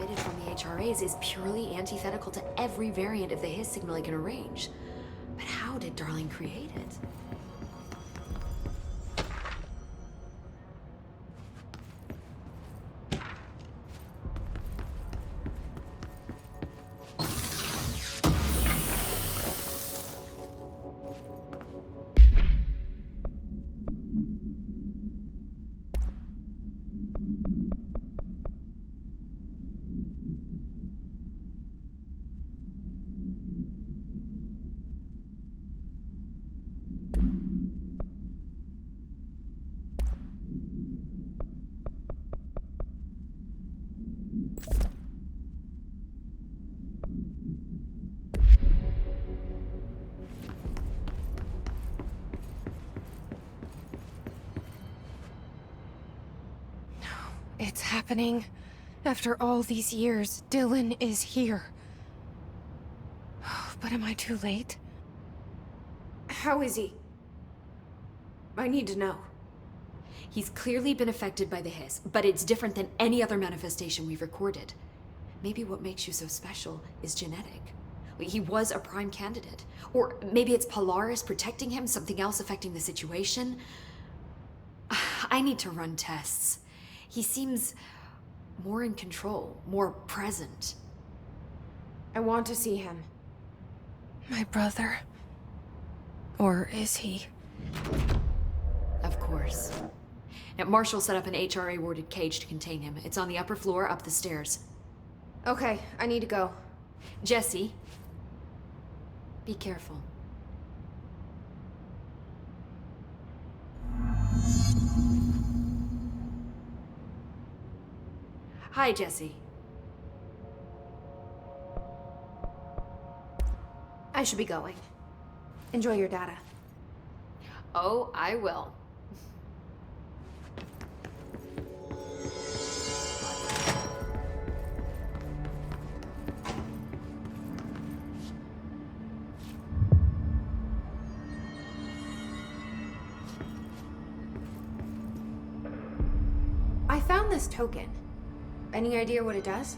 emitted from the HRAs is purely antithetical to every variant of the Hiss signal I can arrange. But how did Darling create it? It's happening. After all these years, Dylan is here. But am I too late? How is he? I need to know. He's clearly been affected by the Hiss, but it's different than any other manifestation we've recorded. Maybe what makes you so special is genetic. He was a prime candidate. Or maybe it's Polaris protecting him, something else affecting the situation. I need to run tests. He seems more in control, more present. I want to see him. My brother? Or is he? Of course. Now, Marshall set up an HRA-warded cage to contain him. It's on the upper floor, up the stairs. Okay, I need to go. Jesse, be careful. Hi, Jesse. I should be going. Enjoy your data. Oh, I will. I found this token. Any idea what it does?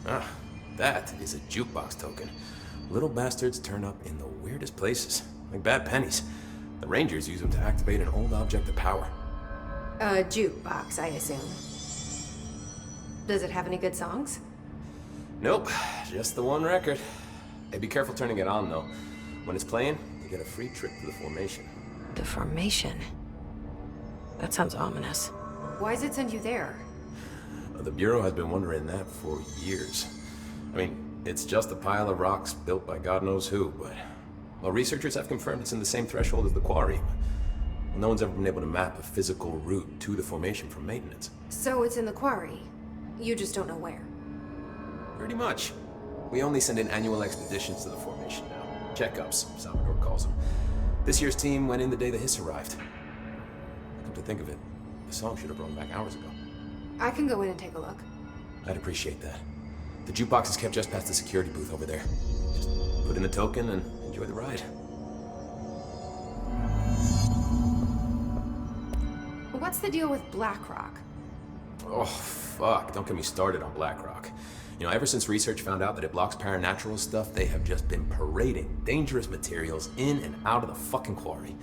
Ah, that is a jukebox token. Little bastards turn up in the weirdest places, like bad pennies. The Rangers use them to activate an old object of power. A jukebox, I assume. Does it have any good songs? Nope, just the one record. Hey, be careful turning it on, though. When it's playing, you get a free trip to the formation. The formation? That sounds ominous. Why does it send you there? The Bureau has been wondering that for years. I mean, it's just a pile of rocks built by God knows who, but... Well, researchers have confirmed it's in the same threshold as the quarry. Well, no one's ever been able to map a physical route to the formation from maintenance. So it's in the quarry. You just don't know where. Pretty much. We only send in annual expeditions to the formation now. Checkups, Salvador calls them. This year's team went in the day the Hiss arrived. Come to think of it, the song should have brought them back hours ago. I can go in and take a look. I'd appreciate that. The jukebox is kept just past the security booth over there. Just put in the token and enjoy the ride. What's the deal with BlackRock? Oh, fuck. Don't get me started on BlackRock. You know, ever since research found out that it blocks paranatural stuff, they have just been parading dangerous materials in and out of the fucking quarry.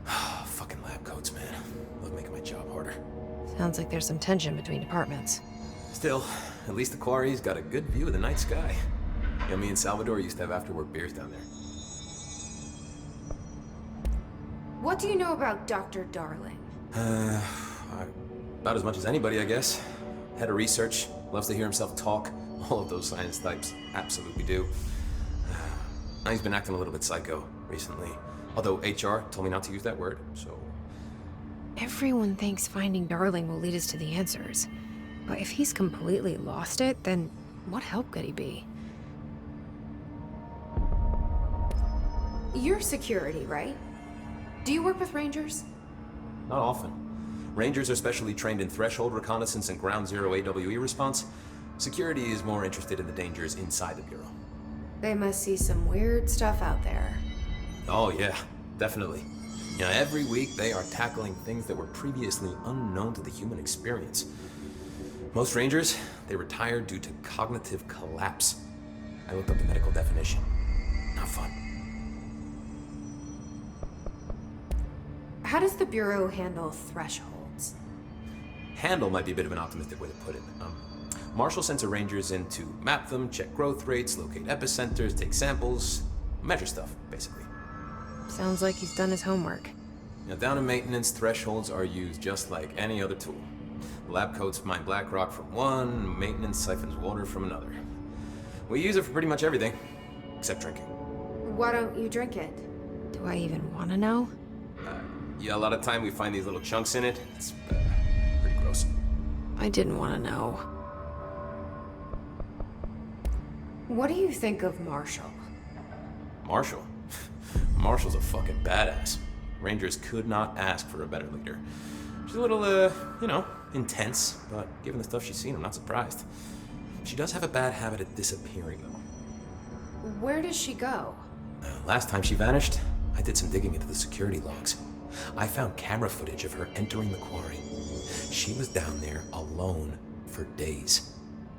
Fucking lab coats, man. Love making my job harder. Sounds like there's some tension between departments. Still, at least the quarry's got a good view of the night sky. You know, me and Salvador used to have after-work beers down there. What do you know about Dr. Darling? About as much as anybody, I guess. Head of research, loves to hear himself talk. All of those science types absolutely do. He's been acting a little bit psycho recently. Although HR told me not to use that word, so... Everyone thinks finding Darling will lead us to the answers. But if he's completely lost it, then what help could he be? You're security, right? Do you work with Rangers? Not often. Rangers are specially trained in threshold reconnaissance and ground zero AWE response. Security is more interested in the dangers inside the Bureau. They must see some weird stuff out there. Oh yeah, definitely. You know, every week they are tackling things that were previously unknown to the human experience. Most Rangers, they retire due to cognitive collapse. I looked up the medical definition. Not fun. How does the Bureau handle thresholds? Handle might be a bit of an optimistic way to put it. Marshall sends her Rangers in to map them, check growth rates, locate epicenters, take samples, measure stuff, basically. Sounds like he's done his homework. Now, down in maintenance, thresholds are used just like any other tool. The lab coats mine black rock from one, maintenance siphons water from another. We use it for pretty much everything, except drinking. Why don't you drink it? Do I even want to know? Yeah, a lot of time we find these little chunks in it. It's pretty gross. I didn't want to know. What do you think of Marshall? Marshall? Marshall's a fucking badass. Rangers could not ask for a better leader. She's a little, intense, but given the stuff she's seen, I'm not surprised. She does have a bad habit of disappearing, though. Where does she go? Last time she vanished, I did some digging into the security logs. I found camera footage of her entering the quarry. She was down there alone for days.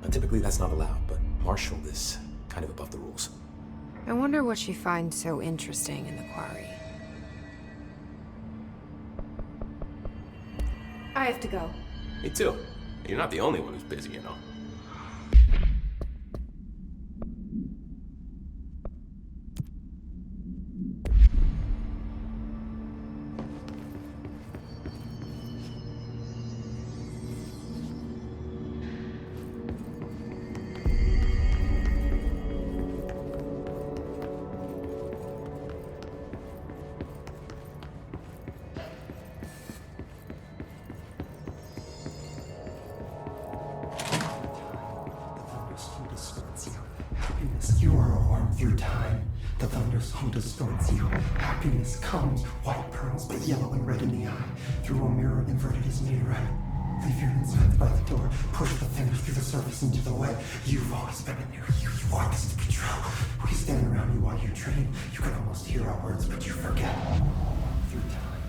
Now, typically that's not allowed, but Marshall is kind of above the rules. I wonder what she finds so interesting in the quarry. I have to go. Me too. You're not the only one who's busy, you know. You are a worm through time. The thunder's home distorts you. Happiness comes, white pearls, but yellow and red in the eye. Through a mirror inverted is made right. Leave your insides by the door. Push the fingers through the surface into the wet. You've always been in there. You want this to be true. We stand around you while you dream. You can almost hear our words, but you forget. Through time,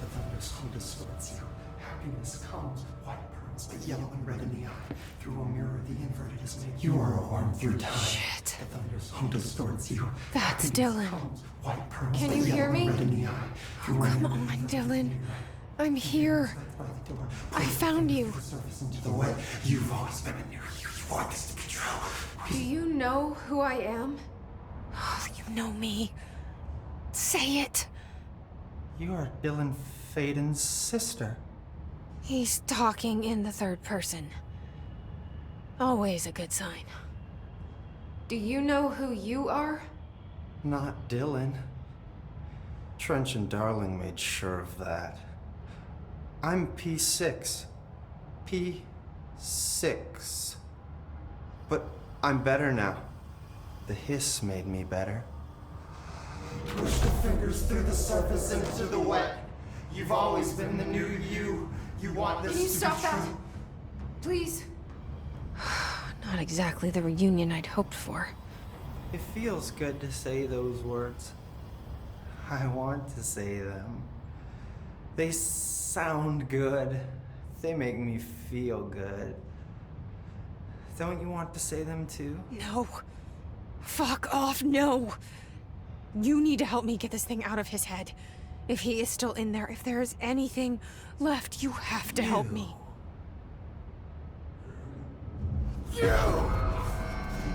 the thunder's home distorts you. Happiness comes, white pearls, but yellow and red in the eye. Through a mirror, the inverted is made. You are a worm through time. Shit. The thunder's home distorts you. That's Happiness Dylan. comes, white pearls, Can but you yellow hear and me? red in the eye. Through a Come mirror, on, the inverted is Dylan. made. I'm here. I found you. You've always been in there. You want this to be true. Do you know who I am? Oh, you know me. Say it. You are Dylan Faden's sister. He's talking in the third person. Always a good sign. Do you know who you are? Not Dylan. Trench and Darling made sure of that. I'm P6. P6. But I'm better now. The hiss made me better. Push the fingers through the surface into the wet. You've always been the new you. You want this Can you to stop be that? true. Please? Not exactly the reunion I'd hoped for. It feels good to say those words. I want to say them. They sound good. They make me feel good. Don't you want to say them too? No. Fuck off, no. You need to help me get this thing out of his head. If he is still in there, if there is anything left, you have to help me.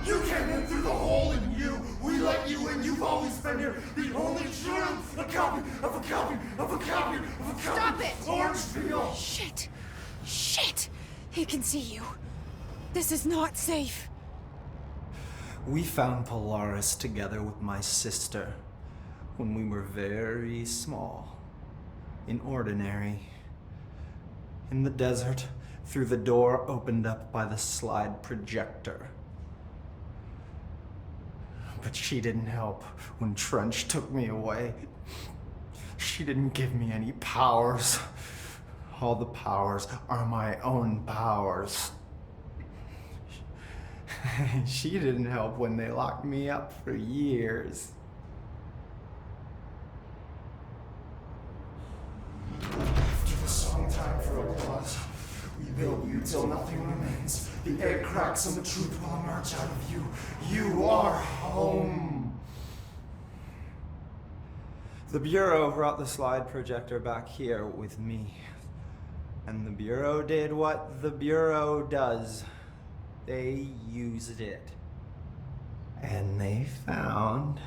You came in through the hole in you. We let you in. You've always been here. The only truth. A copy of a copy of a copy of a copy. Stop it! Orange peel. Shit. Shit. He can see you. This is not safe. We found Polaris together with my sister when we were very small, in ordinary, in the desert, through the door opened up by the slide projector. But she didn't help when Trench took me away. She didn't give me any powers. All the powers are my own powers. She didn't help when they locked me up for years. After the song time for applause, we rebuild you till nothing remains. The air cracks and the truth will emerge out of you. You are home. The Bureau brought the slide projector back here with me. And the Bureau did what the Bureau does. They used it. And they found...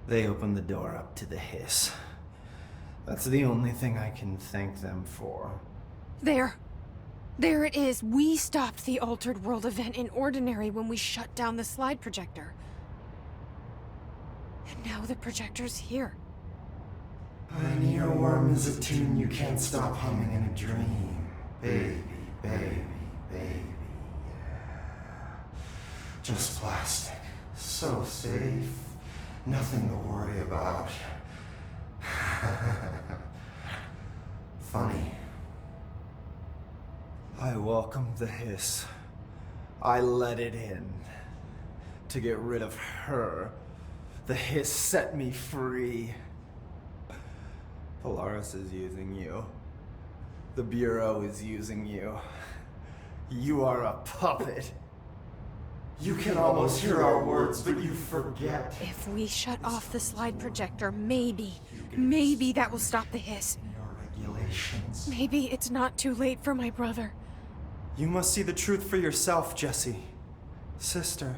They opened the door up to the hiss. That's the only thing I can thank them for. There. There it is. We stopped the Altered World event in Ordinary when we shut down the slide projector. And now the projector's here. An earworm is a tune you can't stop humming in a dream. Baby, baby, baby, yeah. Just plastic. So safe. Nothing to worry about. Funny. I welcomed the hiss. I let it in. To get rid of her. The hiss set me free. Polaris is using you. The Bureau is using you. You are a puppet. You can almost hear our words, but you forget. If we shut off the slide projector, maybe that will stop the hiss. Your regulations. Maybe it's not too late for my brother. You must see the truth for yourself, Jesse. Sister.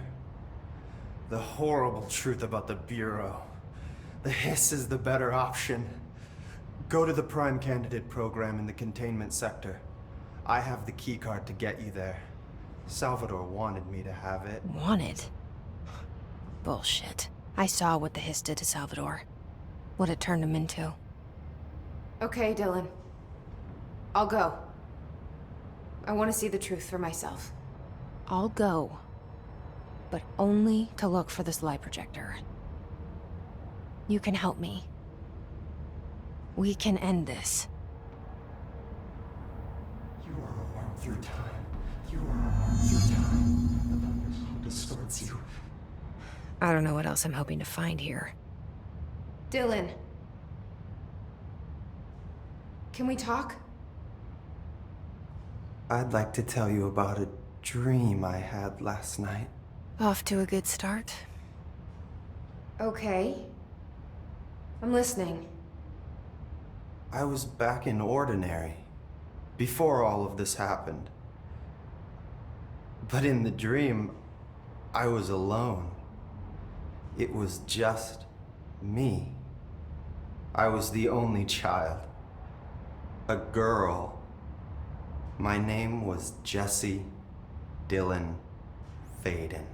The horrible truth about the Bureau. The hiss is the better option. Go to the Prime Candidate program in the containment sector. I have the keycard to get you there. Salvador wanted me to have it. Wanted? Bullshit. I saw what the hiss did to Salvador. What it turned him into. Okay, Dylan. I'll go. I want to see the truth for myself. I'll go. But only to look for the slide projector. You can help me. We can end this. You are a worm through time. You are a worm through time. The thunderstorm distorts you. I don't know what else I'm hoping to find here. Dylan. Can we talk? I'd like to tell you about a dream I had last night. Off to a good start. Okay. I'm listening. I was back in Ordinary, before all of this happened. But in the dream, I was alone. It was just me. I was the only child. A girl. My name was Jesse Dylan Faden.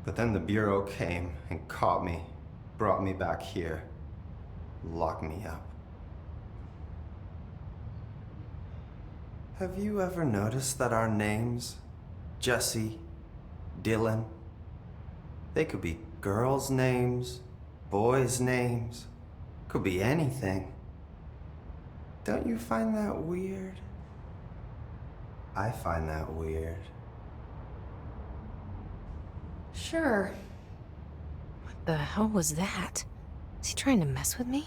But then the Bureau came and caught me, brought me back here, locked me up. Have you ever noticed that our names, Jesse, Dylan, they could be girls' names, boys' names, could be anything. Don't you find that weird? I find that weird. Sure. What the hell was that? Is he trying to mess with me?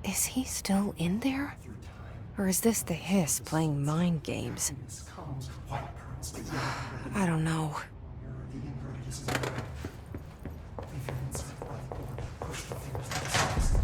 Is he still in there? Or is this the hiss playing mind games? Comes white pearls, but I don't know. the inverted is not. Leave your inside by the door. Push the fingers to the sides.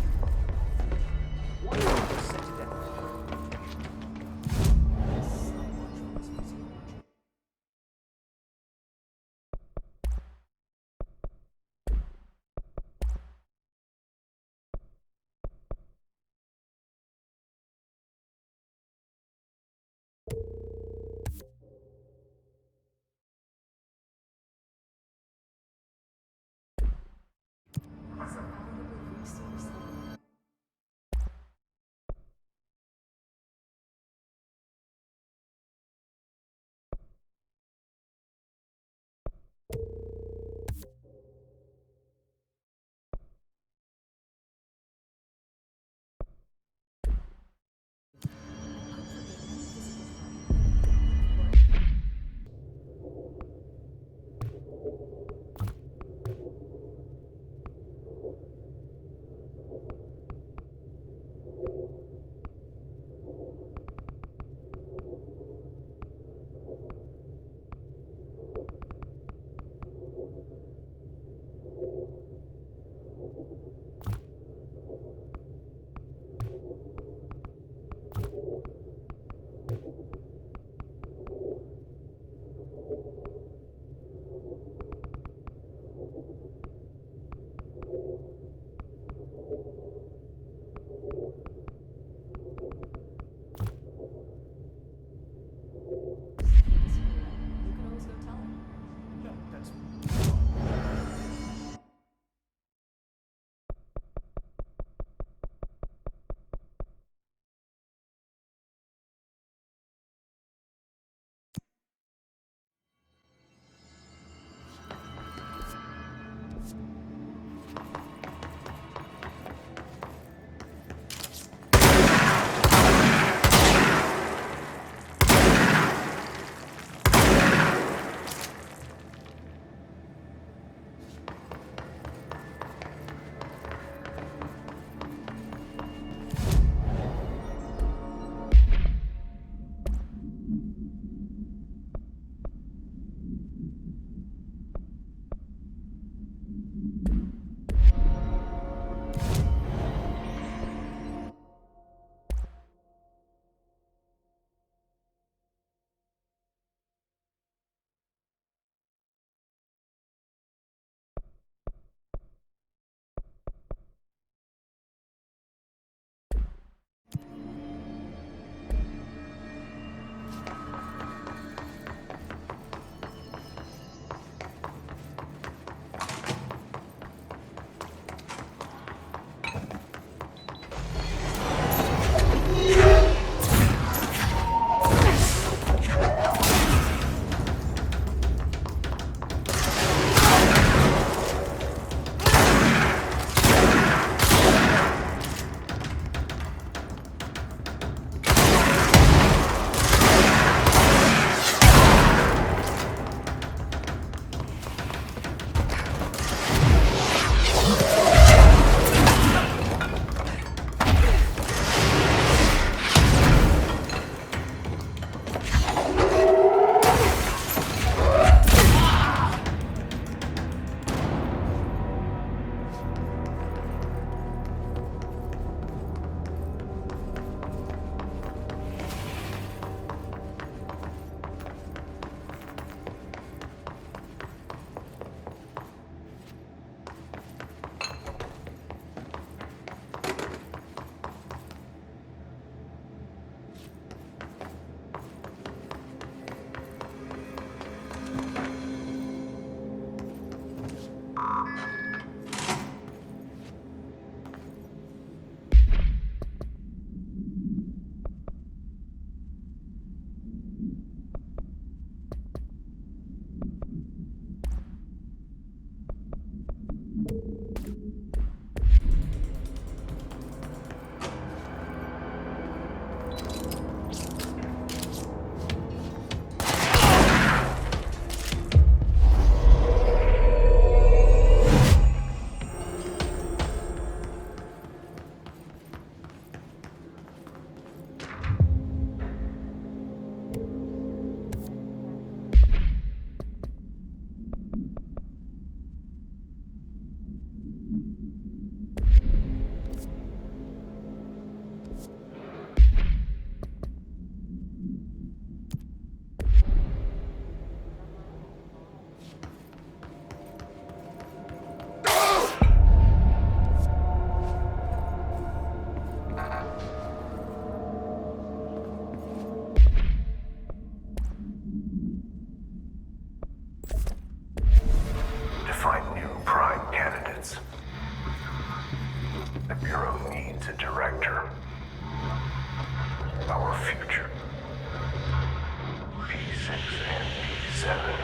Find new prime candidates. The Bureau needs a director. Our future. P6 and P7.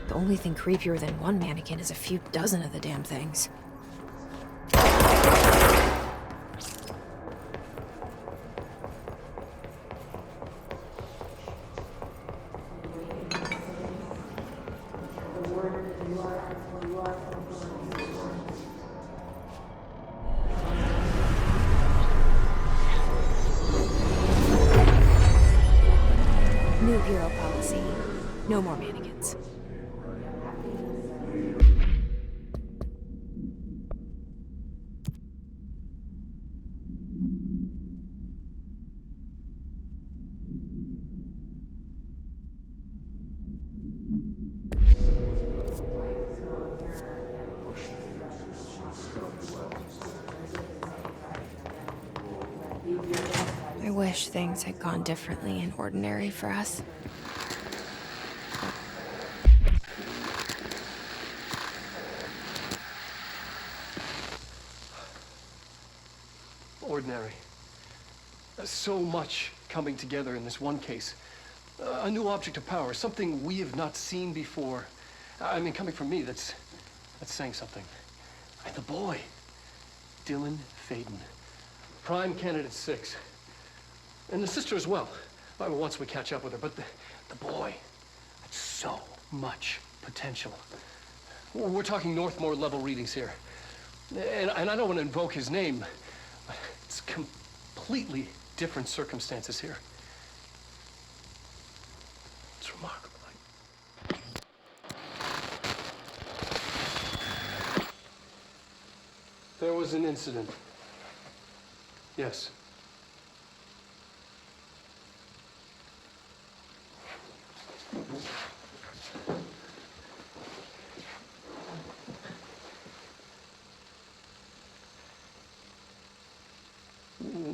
The only thing creepier than one mannequin is a few dozen of the damn things. New Bureau policy. No more mannequins. I wish things had gone differently in Ordinary for us. extraordinary. So much coming together in this one case. A new object of power, something we have not seen before. I mean, coming from me, that's saying something. And the boy, Dylan Faden, prime candidate 6. And the sister as well. Once we catch up with her, but the boy, that's so much potential. We're talking Northmore level readings here. And I don't want to invoke his name, but it's completely different circumstances here. It's remarkable. There was an incident. Yes.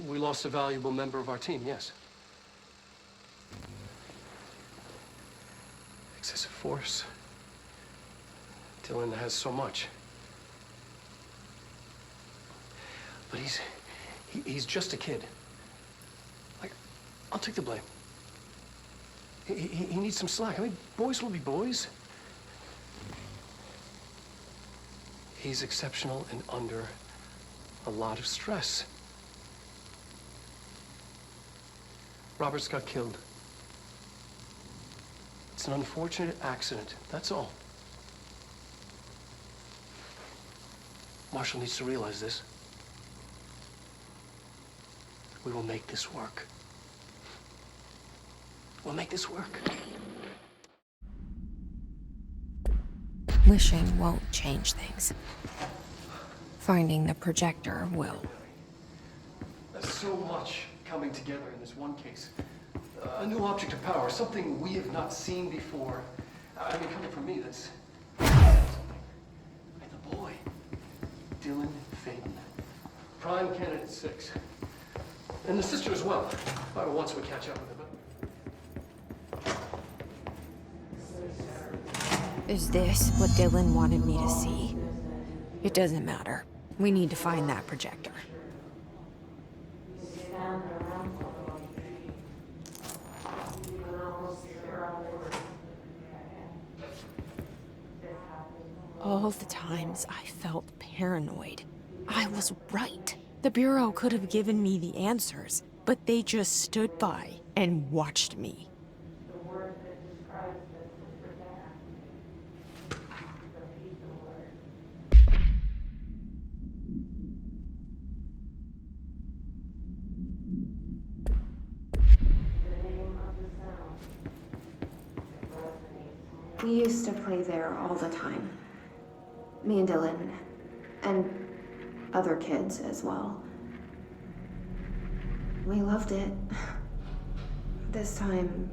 We lost a valuable member of our team, yes. Excessive force. Dylan has so much. But he's just a kid. Like, I'll take the blame. He needs some slack. I mean, boys will be boys. He's exceptional and under a lot of stress. Robert's got killed. It's an unfortunate accident, that's all. Marshall needs to realize this. We will make this work. We'll make this work. Wishing won't change things. Finding the projector will. There's so much coming together in this one case. A new object of power, something we have not seen before. I mean, coming from me, that's something. And the boy, Dylan Faden, prime candidate 6. And the sister as well. Once we catch up with her, Is this what Dylan wanted me to see? It doesn't matter. We need to find that projector. All the times I felt paranoid, I was right. The Bureau could have given me the answers, but they just stood by and watched me. We used to play there all the time. Me and Dylan, and other kids as well. We loved it. This time,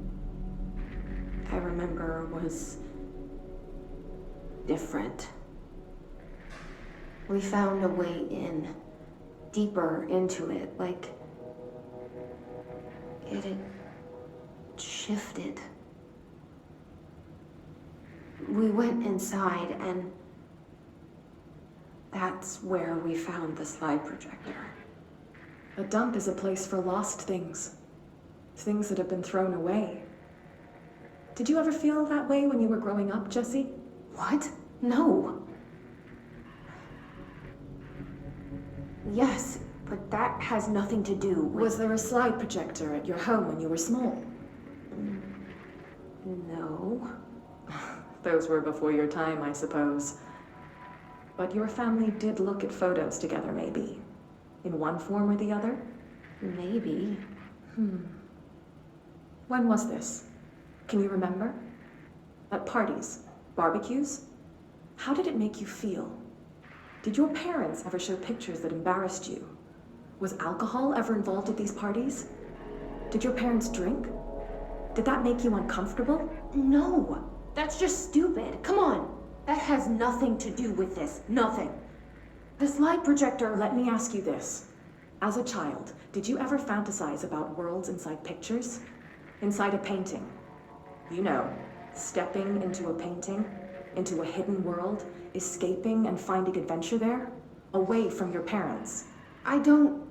I remember, was different. We found a way in, deeper into it, like it had shifted. We went inside, and that's where we found the slide projector. A dump is a place for lost things. Things that have been thrown away. Did you ever feel that way when you were growing up, Jesse? What? No. Yes, but that has nothing to do with... Was there a slide projector at your home when you were small? No. Those were before your time, I suppose. But your family did look at photos together, maybe? In one form or the other? Maybe. When was this? Can you remember? At parties? Barbecues? How did it make you feel? Did your parents ever show pictures that embarrassed you? Was alcohol ever involved at these parties? Did your parents drink? Did that make you uncomfortable? No. That's just stupid. Come on. That has nothing to do with this. Nothing. The slide projector, let me ask you this. As a child, did you ever fantasize about worlds inside pictures? Inside a painting? You know, stepping into a painting, into a hidden world, escaping and finding adventure there, away from your parents. I don't...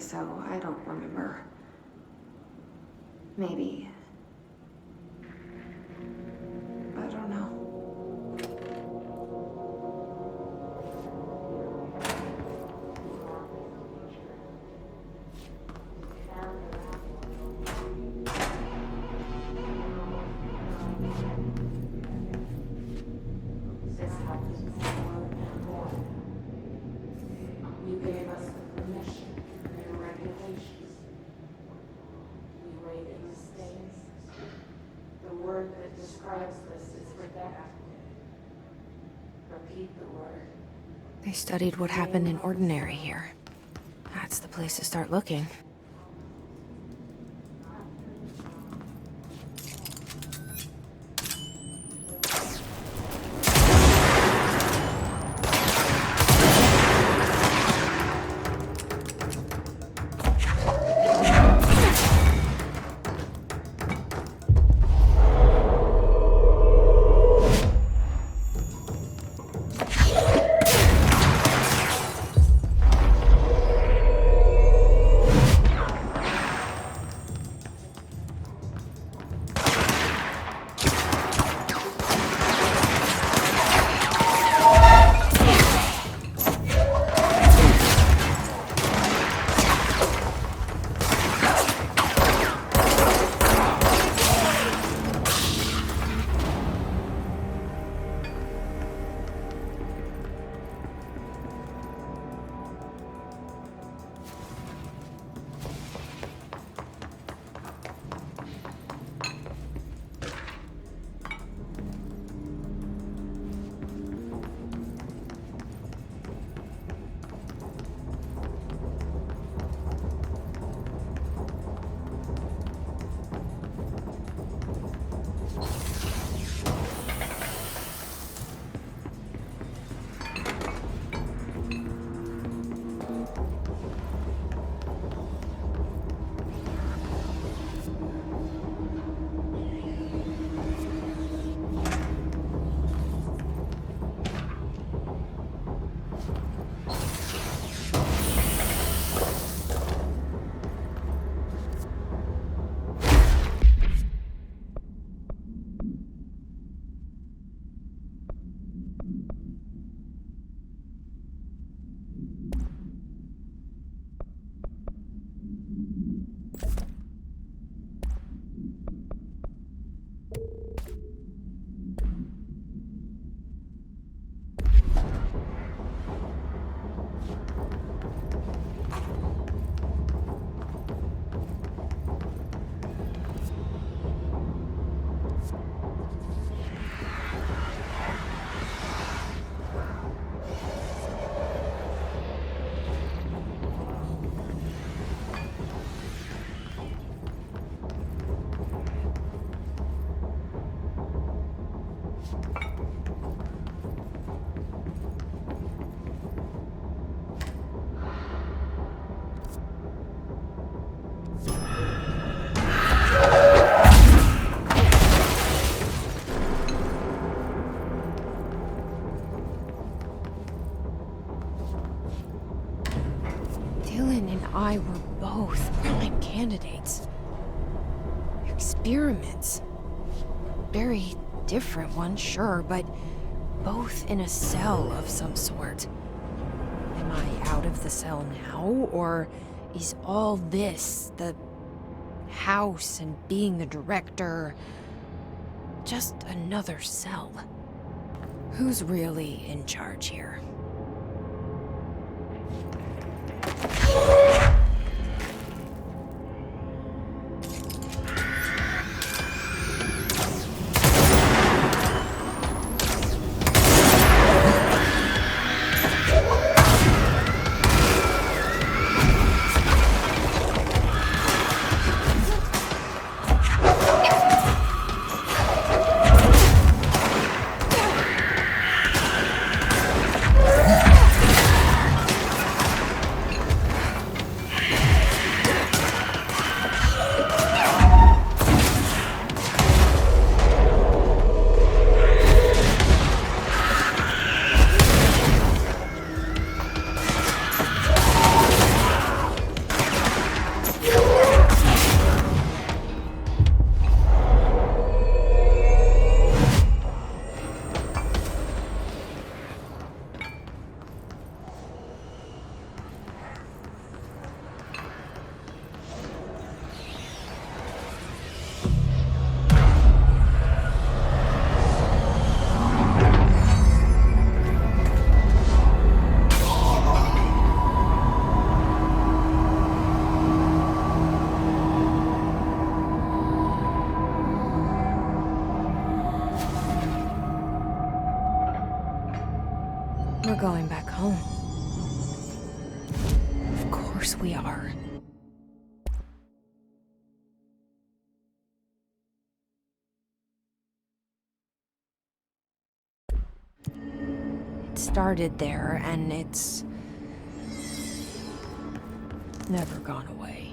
so I don't remember. Maybe. I don't know. You gave us the permission and regulations. We rated the states. The word that describes this is redacted. Repeat the word. They studied what happened in Ordinary here. That's the place to start looking. I were both prime candidates. Experiments. Very different ones, sure, but both in a cell of some sort. Am I out of the cell now, or is all this, the house and being the director, just another cell? Who's really in charge here? We're going back home. Of course we are. It started there, and it's never gone away.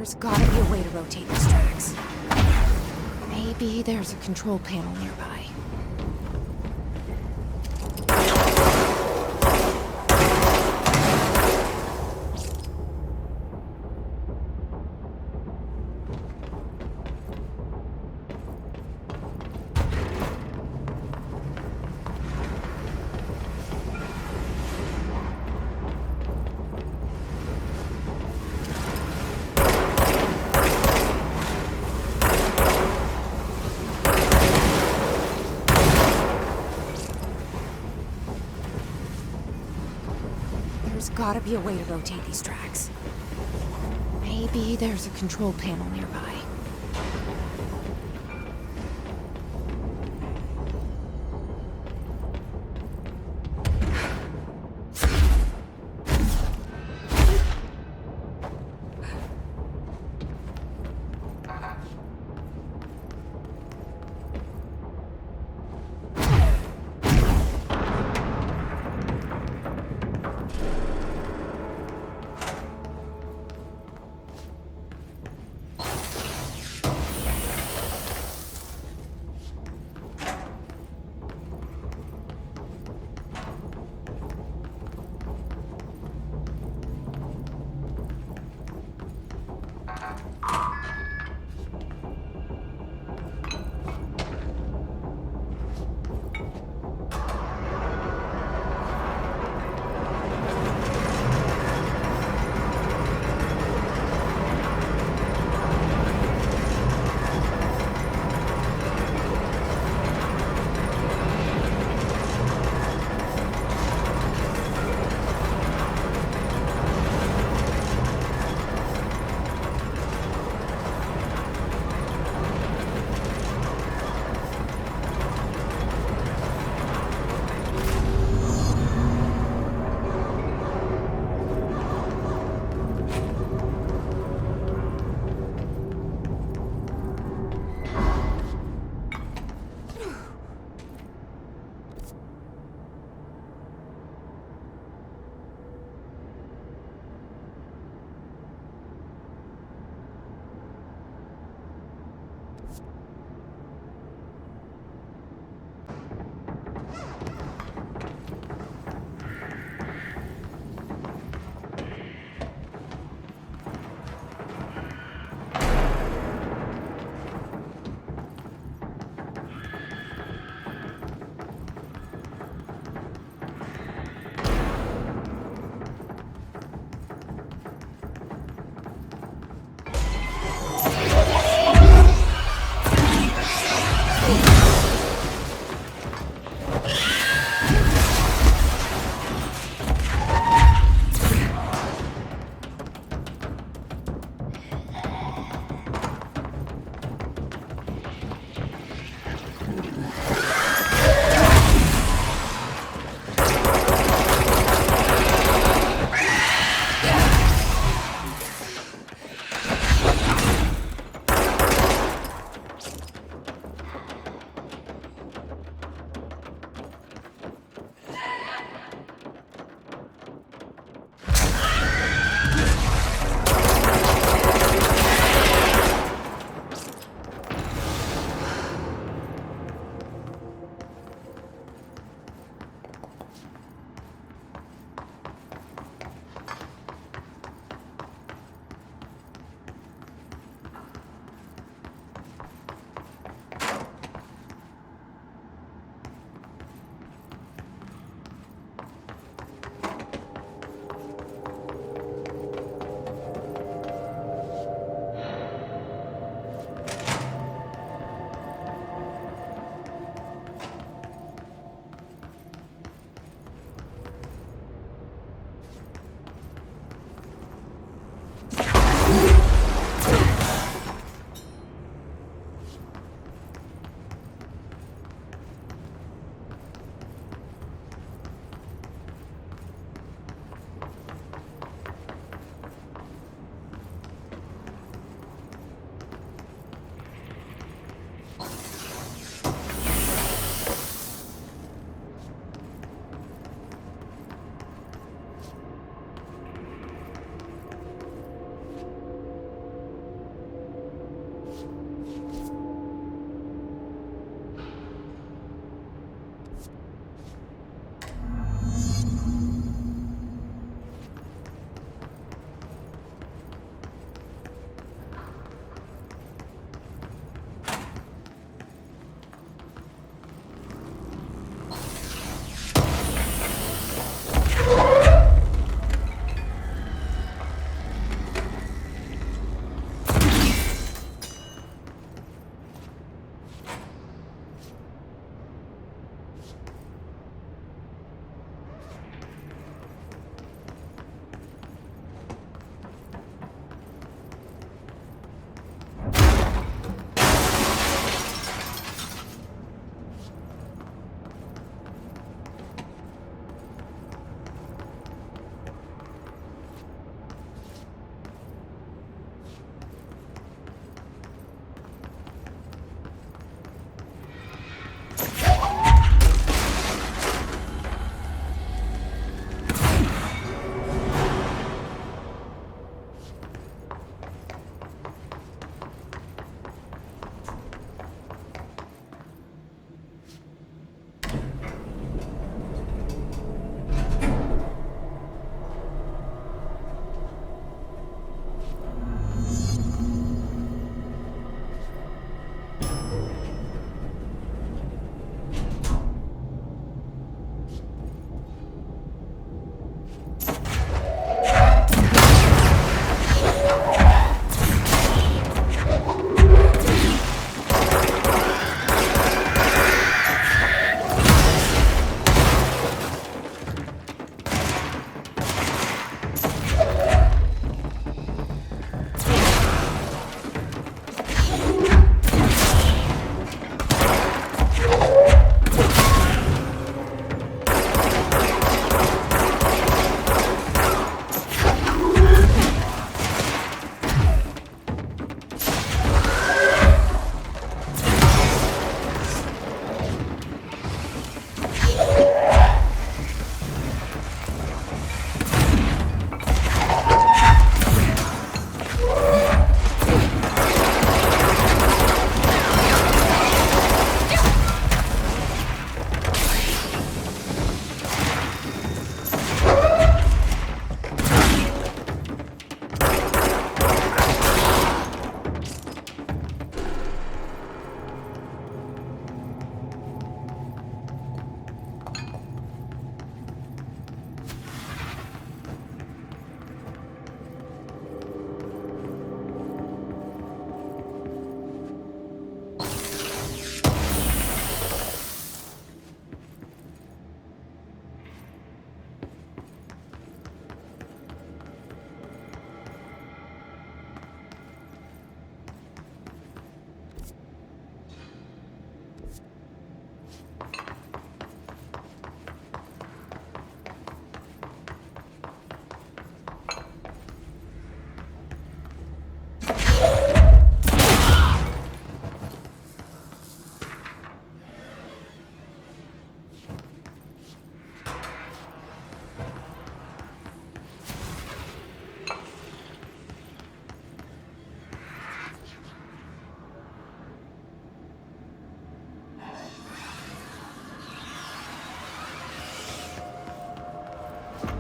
There's gotta be a way to rotate these tracks. Maybe there's a control panel nearby. There's gotta be a way to rotate these tracks. Maybe there's a control panel nearby.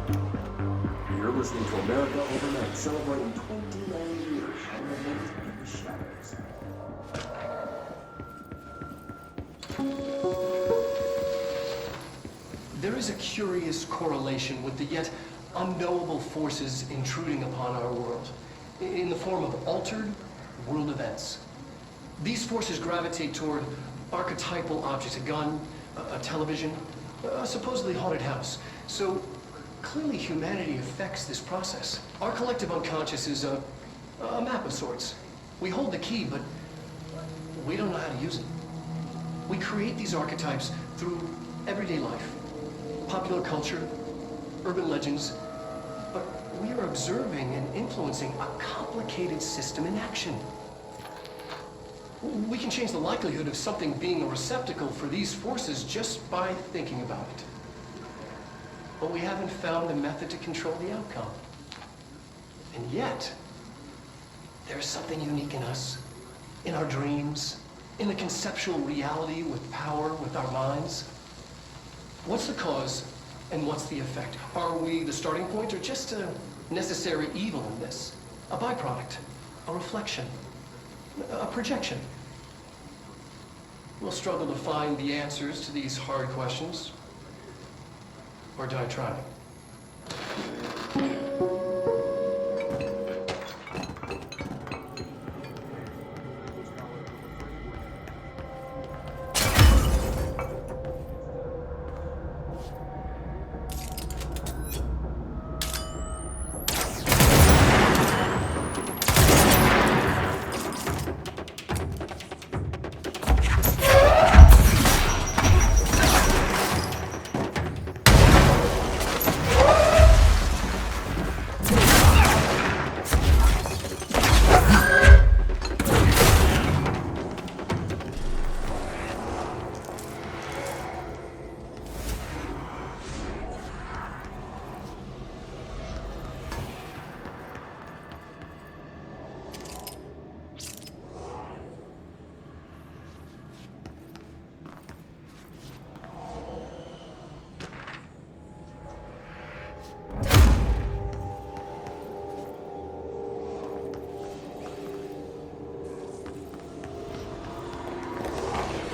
You're listening to America Overnight, celebrating 29 years on the night in the shadows. There is a curious correlation with the yet unknowable forces intruding upon our world in the form of altered world events. These forces gravitate toward archetypal objects, a gun, a television, a supposedly haunted house. So clearly humanity affects this process. Our collective unconscious is a map of sorts. We hold the key, but we don't know how to use it. We create these archetypes through everyday life, popular culture, urban legends, but we are observing and influencing a complicated system in action. We can change the likelihood of something being a receptacle for these forces just by thinking about it. But we haven't found a method to control the outcome. And yet, there's something unique in us, in our dreams, in the conceptual reality with power, with our minds. What's the cause and what's the effect? Are we the starting point or just a necessary evil in this? A byproduct, a reflection, a projection? We'll struggle to find the answers to these hard questions, or die trying.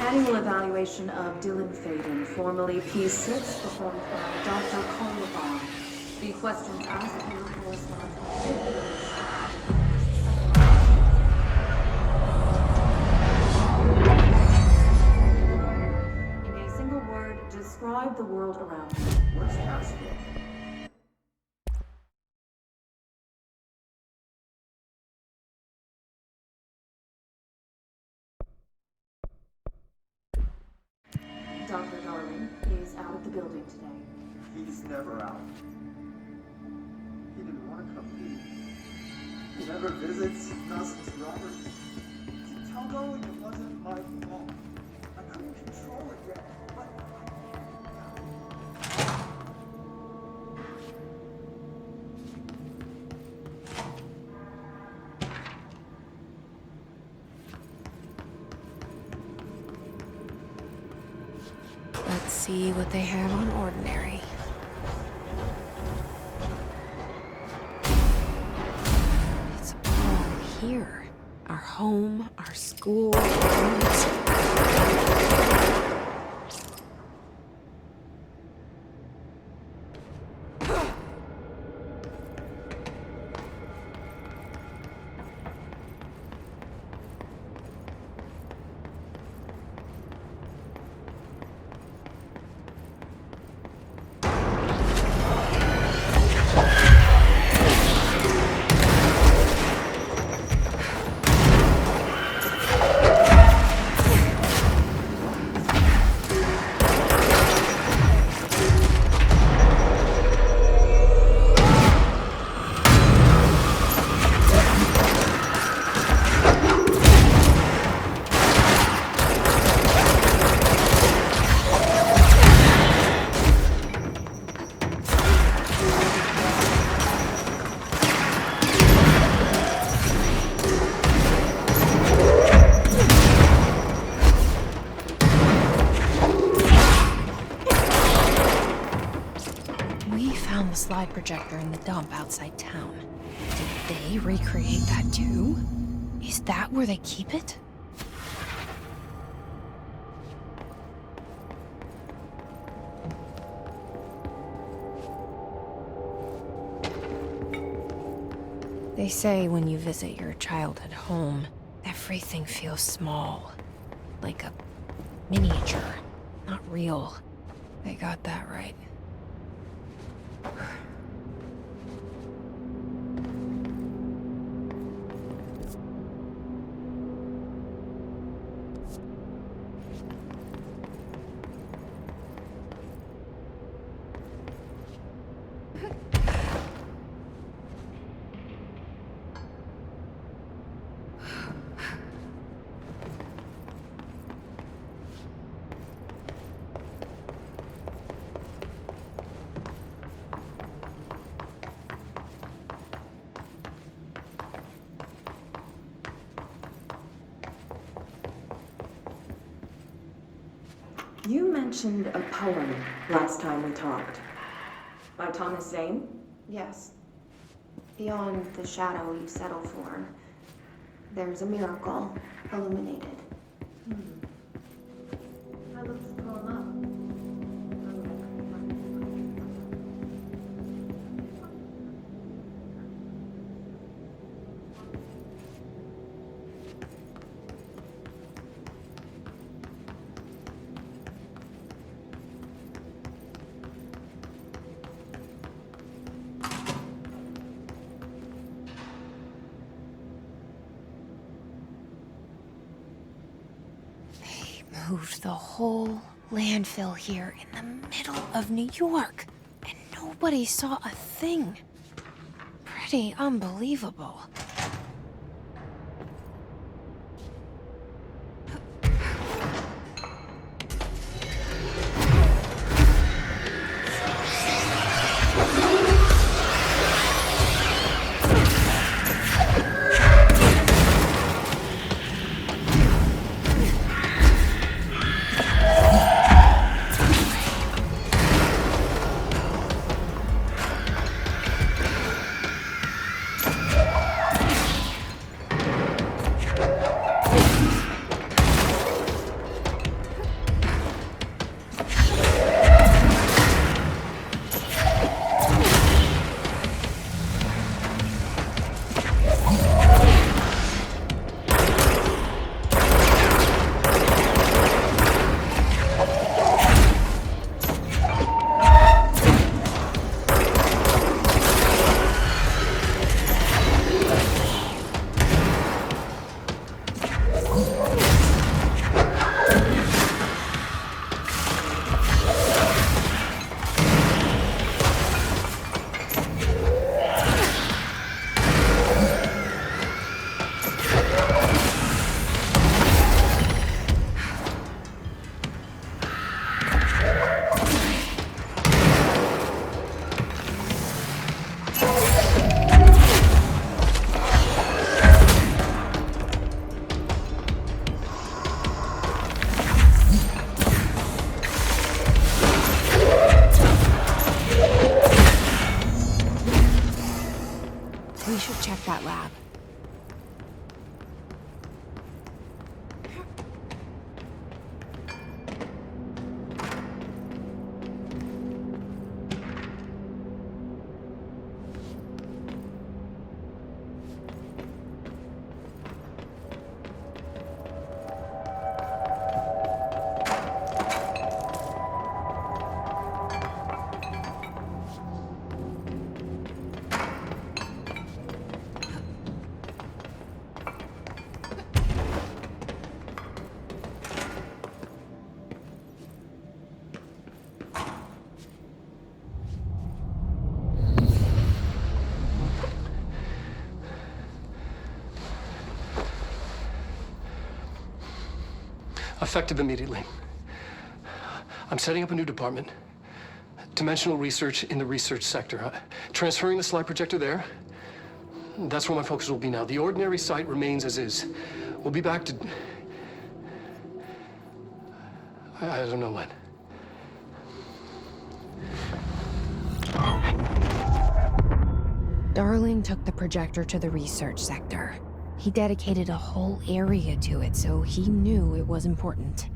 Annual evaluation of Dylan Faden, formerly P6, performed by Dr. Collier. The questions asked here correspond in a single word, describe the world around you. What's possible? Dr. Darling is out of the building today. He's never out. He didn't want to come here. He never visits, nothing's Robert. Tell Darling it wasn't my fault. I couldn't control it yet, but... Let's see what they have on ordinary. It's all here. Our home, our school, slide projector in the dump outside town. Did they recreate that too? Is that where they keep it? They say when you visit your childhood home, everything feels small. Like a miniature, not real. They got that right. You mentioned a poem last time we talked. By Thomas Zane? Yes. Beyond the shadow you settle for, there's a miracle illuminated. I looked the poem up. Moved the whole landfill here in the middle of New York, and nobody saw a thing. Pretty unbelievable. We should check that lab. Effective immediately. I'm setting up a new department. Dimensional research in the research sector. Transferring the slide projector there. That's where my focus will be now. The ordinary site remains as is. We'll be back to... I don't know when. Darling took the projector to the research sector. He dedicated a whole area to it, so he knew it was important.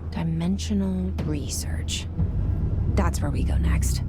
Dimensional research. That's where we go next.